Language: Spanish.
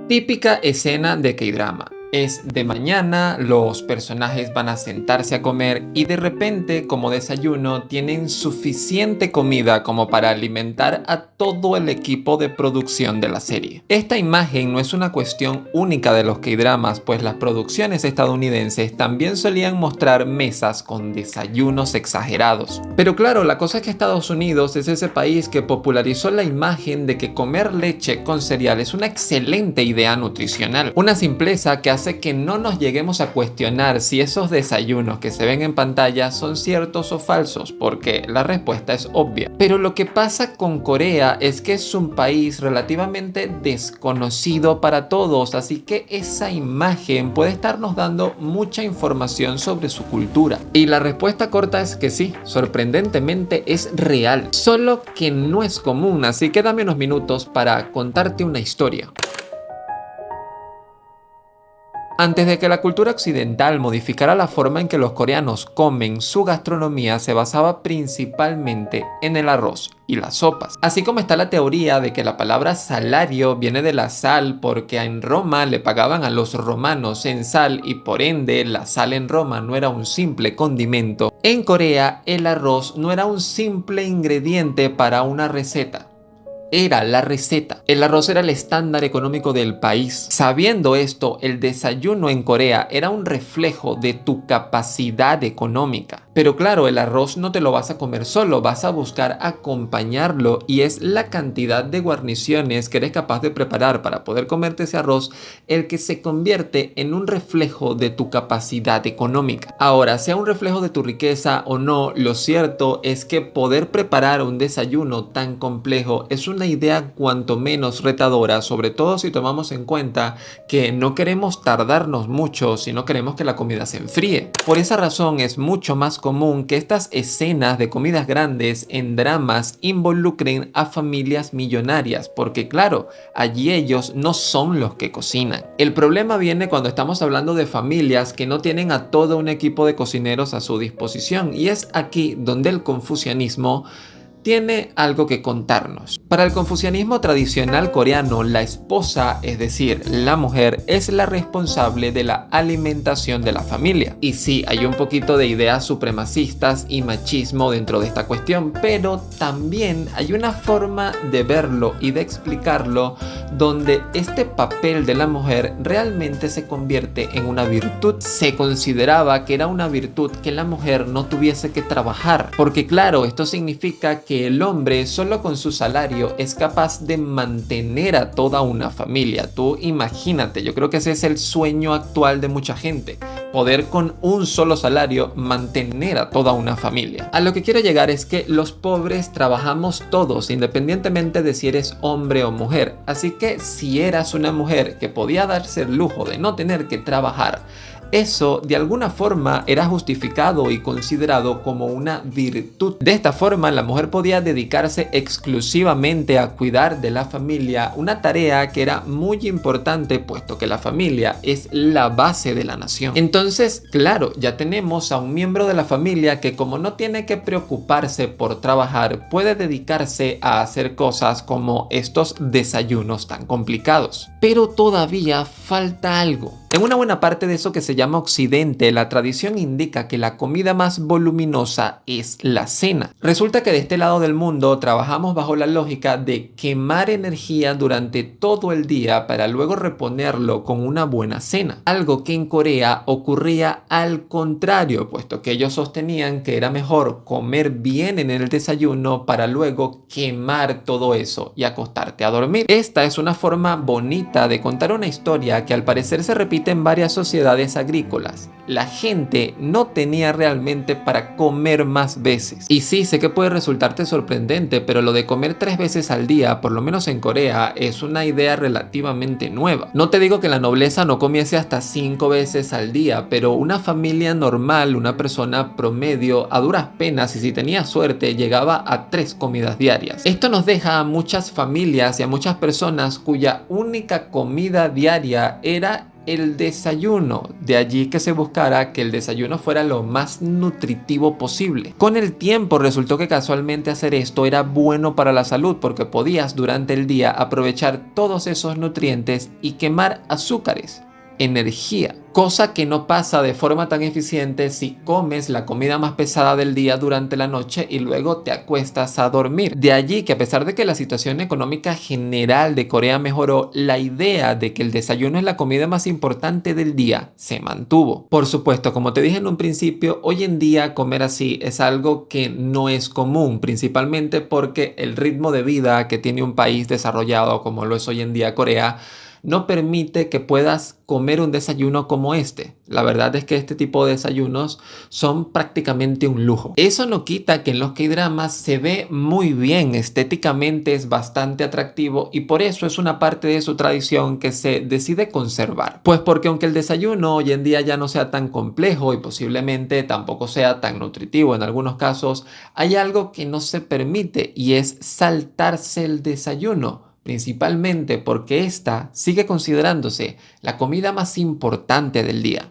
Típica escena de K-drama. Es de mañana, los personajes van a sentarse a comer y de repente, como desayuno, tienen suficiente comida como para alimentar a todo el equipo de producción de la serie. Esta imagen no es una cuestión única de los K-dramas, pues las producciones estadounidenses también solían mostrar mesas con desayunos exagerados. Pero claro, la cosa es que Estados Unidos es ese país que popularizó la imagen de que comer leche con cereal es una excelente idea nutricional, una simpleza que hace que no nos lleguemos a cuestionar si esos desayunos que se ven en pantalla son ciertos o falsos, porque la respuesta es obvia. Pero lo que pasa con Corea es que es un país relativamente desconocido para todos, así que esa imagen puede estarnos dando mucha información sobre su cultura. Y la respuesta corta es que sí, sorprendentemente es real, solo que no es común, así que dame unos minutos para contarte una historia. Antes de que la cultura occidental modificara la forma en que los coreanos comen, su gastronomía se basaba principalmente en el arroz y las sopas. Así como está la teoría de que la palabra salario viene de la sal porque en Roma le pagaban a los romanos en sal y por ende la sal en Roma no era un simple condimento, en Corea el arroz no era un simple ingrediente para una receta. Era la receta. El arroz era el estándar económico del país. Sabiendo esto, el desayuno en Corea era un reflejo de tu capacidad económica. Pero claro, el arroz no te lo vas a comer solo, vas a buscar acompañarlo y es la cantidad de guarniciones que eres capaz de preparar para poder comerte ese arroz el que se convierte en un reflejo de tu capacidad económica. Ahora, sea un reflejo de tu riqueza o no, lo cierto es que poder preparar un desayuno tan complejo es una idea cuanto menos retadora, sobre todo si tomamos en cuenta que no queremos tardarnos mucho si no queremos que la comida se enfríe. Por esa razón es mucho más común que estas escenas de comidas grandes en dramas involucren a familias millonarias, porque claro, allí ellos no son los que cocinan. El problema viene cuando estamos hablando de familias que no tienen a todo un equipo de cocineros a su disposición, y es aquí donde el confucianismo tiene algo que contarnos. Para el confucianismo tradicional coreano, la esposa, es decir, la mujer, es la responsable de la alimentación de la familia. Y sí, hay un poquito de ideas supremacistas y machismo dentro de esta cuestión, pero también hay una forma de verlo y de explicarlo donde este papel de la mujer realmente se convierte en una virtud. Se consideraba que era una virtud que la mujer no tuviese que trabajar, porque claro, esto significa que el hombre solo con su salario es capaz de mantener a toda una familia. Tú imagínate, yo creo que ese es el sueño actual de mucha gente, poder con un solo salario mantener a toda una familia. A lo que quiero llegar es que los pobres trabajamos todos, independientemente de si eres hombre o mujer. Así que si eras una mujer que podía darse el lujo de no tener que trabajar, eso de alguna forma era justificado y considerado como una virtud. De esta forma, la mujer podía dedicarse exclusivamente a cuidar de la familia, una tarea que era muy importante puesto que la familia es la base de la nación. Entonces, claro, ya tenemos a un miembro de la familia que, como no tiene que preocuparse por trabajar, puede dedicarse a hacer cosas como estos desayunos tan complicados. Pero todavía falta algo. En una buena parte de eso que se llama Occidente, la tradición indica que la comida más voluminosa es la cena. Resulta que de este lado del mundo trabajamos bajo la lógica de quemar energía durante todo el día para luego reponerlo con una buena cena. Algo que en Corea ocurría al contrario, puesto que ellos sostenían que era mejor comer bien en el desayuno para luego quemar todo eso y acostarte a dormir. Esta es una forma bonita de contar una historia que al parecer se repite en varias sociedades agrícolas. La gente no tenía realmente para comer más veces. Y sí, sé que puede resultarte sorprendente, pero lo de comer 3 veces al día, por lo menos en Corea, es una idea relativamente nueva. No te digo que la nobleza no comiese hasta 5 veces al día, pero una familia normal, una persona promedio, a duras penas y si tenía suerte, llegaba a 3 comidas diarias. Esto nos deja a muchas familias y a muchas personas cuya única comida diaria era el desayuno. De allí que se buscara que el desayuno fuera lo más nutritivo posible. Con el tiempo resultó que casualmente hacer esto era bueno para la salud porque podías durante el día aprovechar todos esos nutrientes y quemar azúcares, energía, cosa que no pasa de forma tan eficiente si comes la comida más pesada del día durante la noche y luego te acuestas a dormir. De allí que a pesar de que la situación económica general de Corea mejoró, la idea de que el desayuno es la comida más importante del día se mantuvo. Por supuesto, como te dije en un principio, hoy en día comer así es algo que no es común, principalmente porque el ritmo de vida que tiene un país desarrollado como lo es hoy en día Corea no permite que puedas comer un desayuno como este. La verdad es que este tipo de desayunos son prácticamente un lujo. Eso no quita que en los K-dramas se ve muy bien, estéticamente es bastante atractivo y por eso es una parte de su tradición que se decide conservar. Pues porque aunque el desayuno hoy en día ya no sea tan complejo y posiblemente tampoco sea tan nutritivo en algunos casos, hay algo que no se permite y es saltarse el desayuno. Principalmente porque esta sigue considerándose la comida más importante del día.